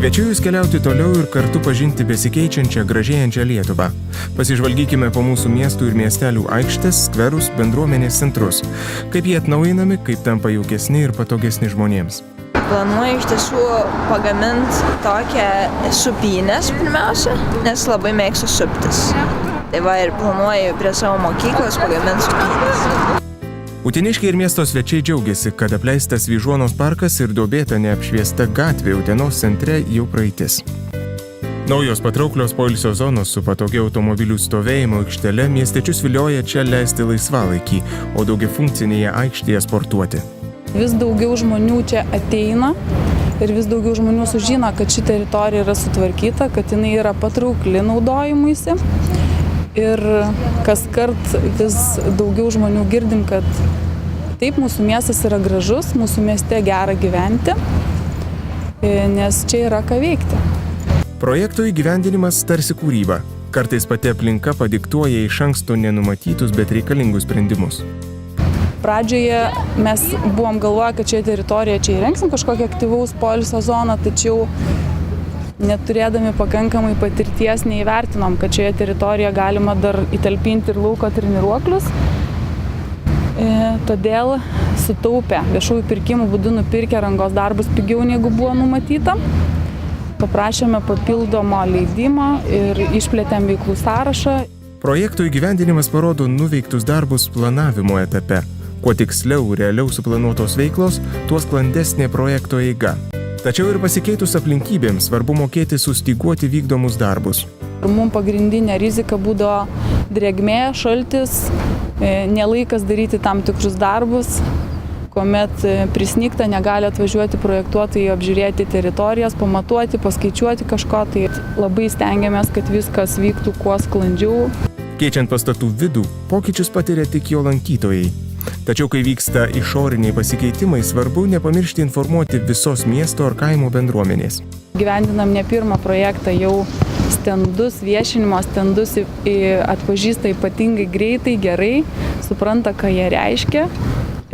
Kviečiu jūs keliauti toliau ir kartu pažinti besikeičiančią, gražėjančią Lietuvą. Pasižvalgykime po mūsų miestų ir miestelių aikštės, skverus, bendruomenės centrus. Kaip jie atnaujinami, kaip tampa jaukesni ir patogesni žmonėms. Planuoju iš tiesų pagaminti tokią supynės pirmiausia, nes labai mėgstu suptis. Tai va ir planuoju prie savo mokyklos pagaminti supynės. Uteniškiai ir miesto svečiai džiaugiasi, kad apleistas Vyžuonos parkas ir duobėta neapšviesta gatvė Utenos centre jau praeitis. Naujos patrauklios poilsio zonos su patogia automobilių stovėjimo aikštele miestiečius vilioja čia leisti laisvalaikį, o daugiafunkcinėje aikštėje sportuoti. Vis daugiau žmonių čia ateina ir vis daugiau žmonių sužino, kad ši teritorija yra sutvarkyta, kad jinai yra patraukli naudojimuisi. Ir kaskart vis daugiau žmonių girdim, kad taip, mūsų miestas yra gražus, mūsų mieste gera gyventi, nes čia yra ką veikti. Projekto įgyvendinimas tarsi kūryba. Kartais pati aplinka padiktuoja iš anksto nenumatytus, bet reikalingus sprendimus. Pradžioje mes buvom galvoję, kad šioje teritorijoje čia įrengsim kažkokią aktyvaus poilsio zoną, tačiau neturėdami pakankamai patirties neįvertinom, kad šioje teritorijoje galima dar įtalpinti ir lauko treniruoklius. Todėl sutaupę viešųjų pirkimų būdu nupirkę rangos darbus pigiau negu buvo numatyta. Paprašėme papildomo leidimo ir išplėtėm veiklų sąrašą. Projekto įgyvendinimas parodo nuveiktus darbus planavimo etape. Kuo tiksliau, realiau suplanuotos veiklos, tuo sklandesnė projekto eiga. Tačiau ir pasikeitus aplinkybėms svarbu mokėti sustyguoti vykdomus darbus. Keičiant pastatų vidų, pokyčius patiria tik jo lankytojai. Tačiau, kai vyksta išoriniai pasikeitimai, svarbu nepamiršti informuoti visos miesto ar kaimo bendruomenės. Gyvendinam ne pirmą projektą, jau stendus, viešinimo stendus atpažįsta ypatingai greitai, gerai, supranta, ką jie reiškia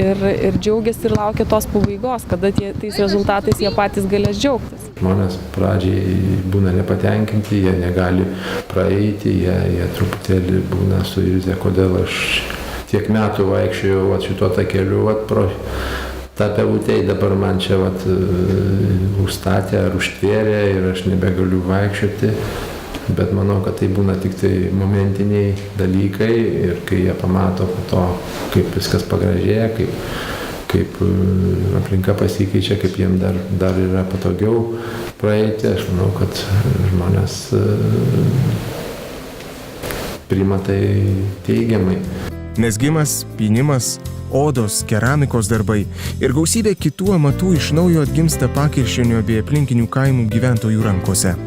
ir džiaugiasi ir laukia tos pabaigos, kada tais rezultatais jie patys galės džiaugtis. Žmonės pradžiai būna nepatenkinti, jie negali praeiti, jie truputėlį būna suirzę, kodėl aš tiek metų vaikščiojau šituo takeliu, pro tą pevutei, dabar man čia užstatė ar užtvėrė ir aš nebegaliu vaikščioti. Bet manau, kad tai būna tik tai momentiniai dalykai ir kai jie pamato po to, kaip viskas pagražėja, kaip aplinka pasikeičia, kaip jiem dar yra patogiau praeiti, aš manau, kad žmonės priima tai teigiamai. Mezgimas, pynimas, odos, keramikos darbai ir gausybė kitų amatų iš naujo atgimsta Pakiršėnio bei aplinkinių kaimų gyventojų rankose.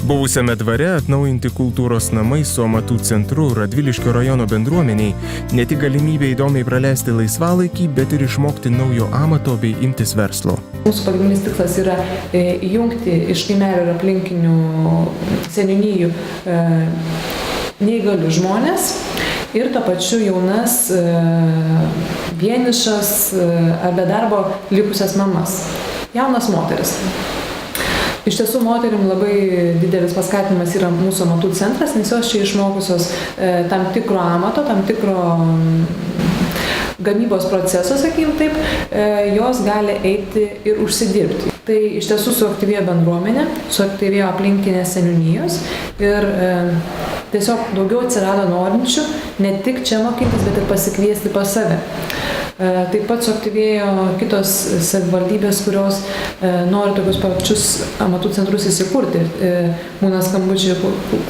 Buvusiame dvare atnaujinti kultūros namai su amatų centru Radviliškio rajono bendruomeniai ne tik galimybė įdomiai praleisti laisvalaikį, bet ir išmokti naujo amato bei imtis verslo. Mūsų pagrindinis tikslas yra įjungti iš kaimelių ir aplinkinių seniūnijų neįgalius žmonės ir to pačiu jaunas, vienišas ar be darbo likusias mamas, jaunas moteris. Iš tiesų, moterim labai didelis paskatinimas yra mūsų amatų centras, nes jos čia išmokusios tam tikro amato, tam tikro gamybos proceso, sakykim taip, jos gali eiti ir užsidirbti. Tai iš tiesų suaktyvėjo bendruomenė, suaktyvėjo aplinkinės seniūnijos ir tiesiog daugiau atsirado norinčių ne tik čia mokytis, bet ir pasikviesti pas save. Taip pat suaktyvėjo kitos savivaldybės, kurios nori tokius pačius amatų centrus įsikurti. Būna skambučiai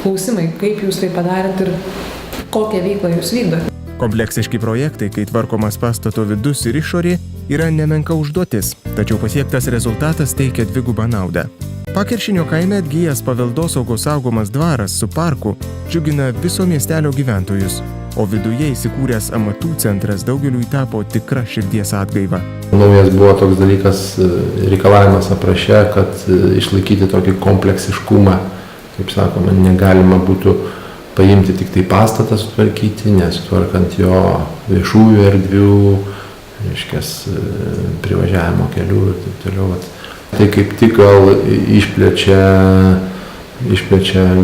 klausimai, kaip jūs tai padarėt ir kokią veiklą jūs vykdote. Kompleksiški projektai, kai tvarkomas pastato vidus ir išorė, yra nemenka užduotis, tačiau pasiektas rezultatas teikia dvigubą naudą. Pakiršėnio kaime atgijęs paveldosaugos saugomas dvaras su parku džiugina viso miestelio gyventojus, o viduje įsikūręs amatų centras daugeliui tapo tikra širdies atgaiva. Naujas buvo toks dalykas, reikalavimas apraše, kad išlaikyti tokį kompleksiškumą, kaip sakoma, negalima būtų paimti tik tai pastatą sutvarkyti, nesutvarkant jo viešųjų erdvių, privažiavimo kelių ir taip toliau. Tai kaip tik gal išplečia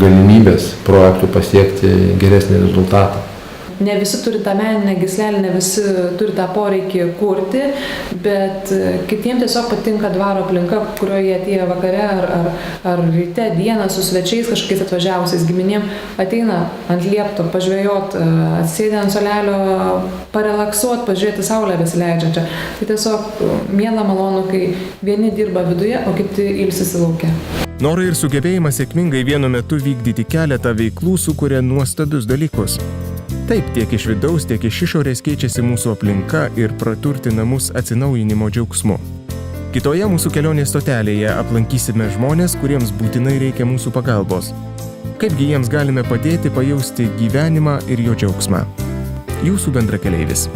galimybės projektų pasiekti geresnį rezultatą. Ne visi turi tą meninę gyslelę, ne visi turi tą poreikį kurti, bet kitiems tiesiog patinka dvaro aplinka, kurioje jie atėjo vakare ar ryte, dieną su svečiais kažkokiais atvažiavusiais giminėm, ateina ant liepto, pažvejot, atsėdė ant solelio, parelaksuot, pažiūrėti saulę besileidžiančią. Tai tiesiog miela malonu, kai vieni dirba viduje, o kiti ilsisi lauke. Norai ir sugebėjimas sėkmingai vienu metu vykdyti keletą veiklų sukuria nuostabius dalykus. Taip, tiek iš vidaus, tiek iš išorės keičiasi mūsų aplinka ir praturtina mus atsinaujinimo džiaugsmu. Kitoje mūsų kelionės stotelėje aplankysime žmonės, kuriems būtinai reikia mūsų pagalbos. Kaipgi jiems galime padėti pajausti gyvenimą ir jo džiaugsmą. Jūsų bendrakeleivis.